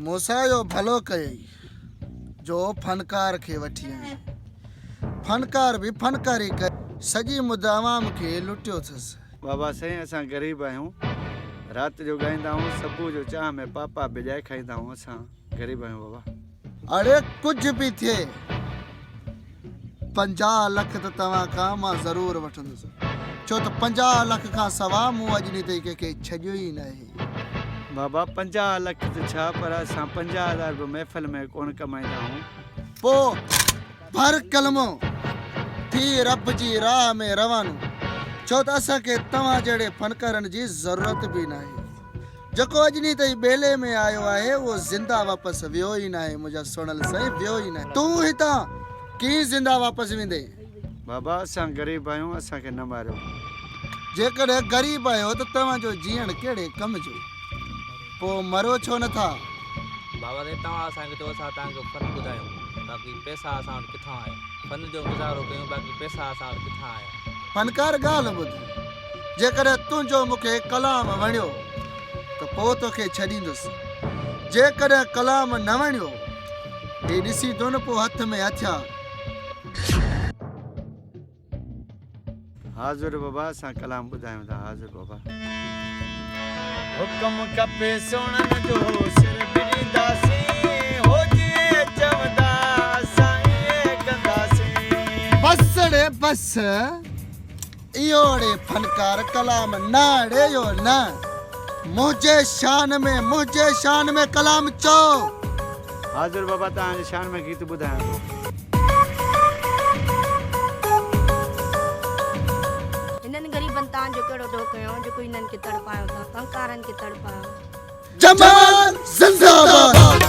मूंसां जो भलो कयई जो फनकार खे वठी आई। फनकार भी फनकारी कर सॼी मुद आवाम खे लुटियो अथसि। बाबा साईं असां ग़रीब आहियूं, राति जो ॻाईंदा आहियूं, सुबुह जो चाह में पापा बिजाए खाईंदा आहियूं। असां ग़रीब आहियूं बाबा। अड़े कुझु बि थिए 50 लख त तव्हां खां मां ज़रूरु वठंदुसि, छो त 50 लख खां सवाइ मूं अॼु ॾींहुं ताईं कंहिंखे छॾियो ई न आहे। बाबा 50 लख त छा, पर असां 50,000 बि महफ़िल में कोन कमाईंदा आहियूं। पोइ भर कलमो थी रब जी राह में रवानो, छो त असांखे तव्हां जहिड़े फनकारनि जी ज़रूरत बि न आहे। जेको अॼु ॾींहुं ताईं बेले में आयो आहे उहो ज़िंदा वापसि वियो ई न आहे। मुंहिंजा सुणल साईं वियो ई न आहे। तूं हितां कीअं ज़िंदा वापसि वेंदे? बाबा असां ग़रीब आहियूं, असांखे न मारियो। जेकॾहिं ग़रीब आहियो त तव्हांजो जीअण कहिड़े कम जो, पोइ मरो छो नथा? बाबा साईं तव्हां असांखे चओ असां तव्हांखे फन ॿुधायूं, बाक़ी पैसा असां वटि किथां आया? फन जो गुज़ारो कयूं, बाक़ी पैसा असां वटि किथां आया? फनकार ॻाल्हि ॿुध, जेकॾहिं तुंहिंजो मूंखे कलाम वणियो त पोइ तोखे छॾींदुसि। जेकॾहिं कलाम न वणियो हे ॾिसी थो न पोइ हथ में हथियार। हाज़ुर बाबा, असां कलाम ॿुधायूं था। हाज़ुर बाबा। हुक्म खपे सुणन जो सिर बिड़ींदासीं, हो जीअं चवंदा असां ईअं कंदासीं। बस रे बस, इहो रे फनकार कलाम न अड़ेयो न। मुंहिंजे शान में कलाम चओ। हाज़ुर बाबा, तव्हांजे शान में गीत ॿुधायां थो। इन्हनि ग़रीबनि तव्हांजो कहिड़ो ॾोह कयो जेको इन्हनि खे तड़पायो था, फनकारनि खे तड़पायो। जमाल जिंदाबाद।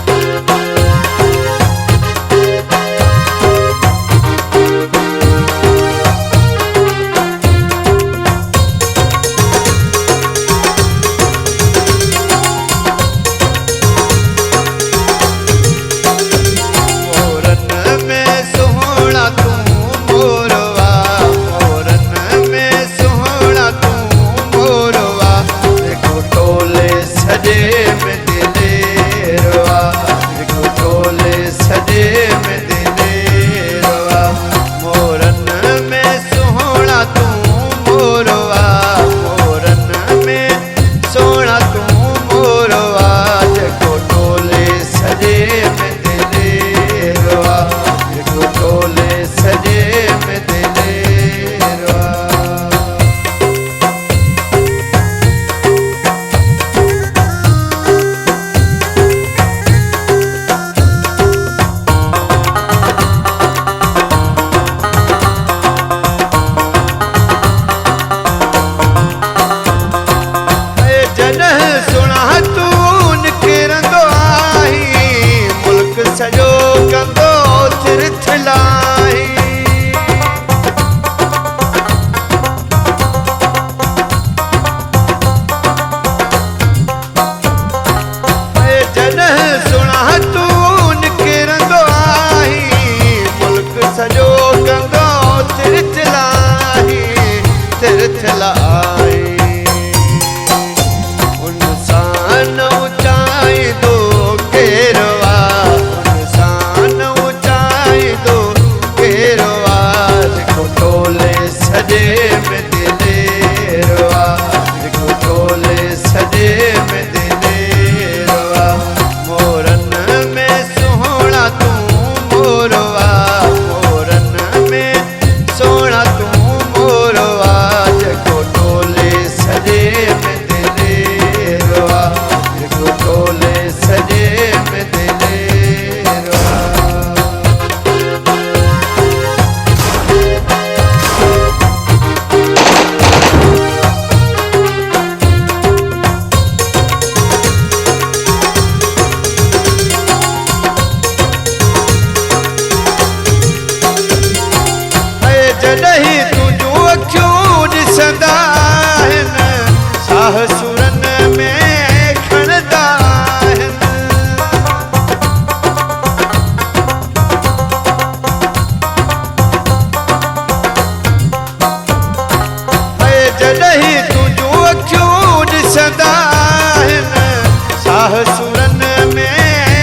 सुरन में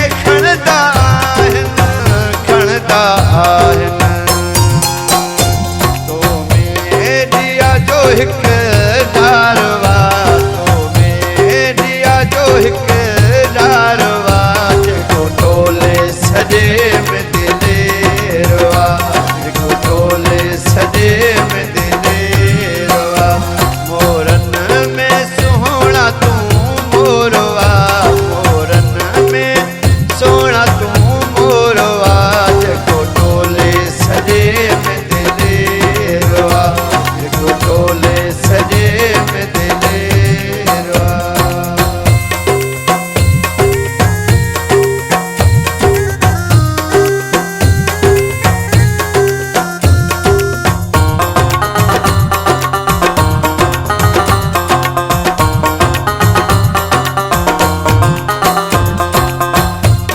आहिनि तो मेरिया जो हिकु डारवा तो मेरिया जो हिकु डारवा जेको टोले सॼे में दिलेरवा जेको टोले सॼे में दिलेरवा मोरन में सुहिणा तूं मोरवा मोरन में सुहिणा तूं मोरवा जेको टोले सॼे में दिलेरवा जेको टोले सॼे में दिलेरवा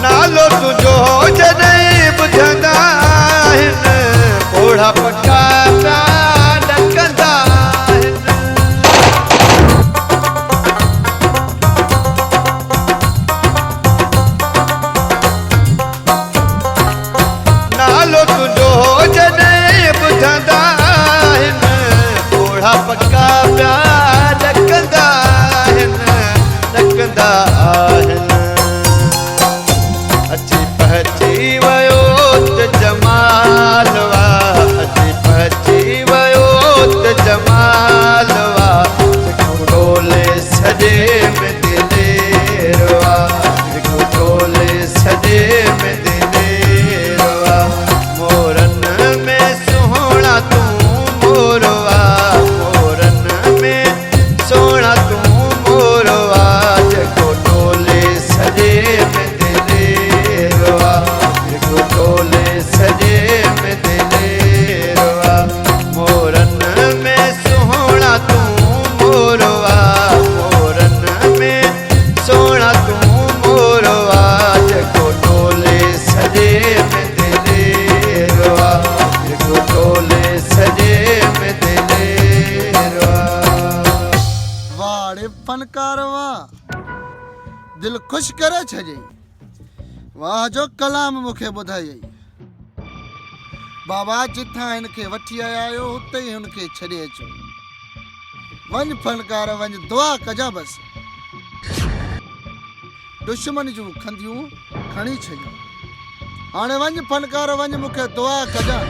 नालो तुंहिंजो जॾहिं ॿुधंदा आहिनि ओढ़ा पका पिया ॾकंदा आहिनि नालो तुंहिंजो जॾहिं ॿुधंदा आहिनि ओढ़ा पका पिया ॾकंदा आहिनि अची पहुची वियो त जमालवा अची पहुची वियो त जमालवा जेको टोले सॼे में दिलेरवा जेको टोले सॼे में दिलेरवा मोरन में सुहिणा तूं मोरवा मोरन में सुहिणा तूं मोरवा जेको टोले सॼे में दिलेरवा जेको टोले सॼे में दिलेरवा मोरन में सुहिणा तूं मोरवा मोरन में सुहिणा तूं मोरवा जेको टोले सॼे में दिलेरवा जेको टोले सॼे में दिलेरवा वाड़े फनकार वाह दिल ख़ुशि करे छॾियई वाह जो कलाम मूंखे ॿुधाई बाबा जिथां हिनखे वठी आया आहियो हुते ई हुनखे छॾे अचो वञ फनकार वञ दुआ कजां बसि दुश्मन जूं खंदियूं खणी छॾियूं हाणे वञ फनकार वञ मूंखे दुआ कजां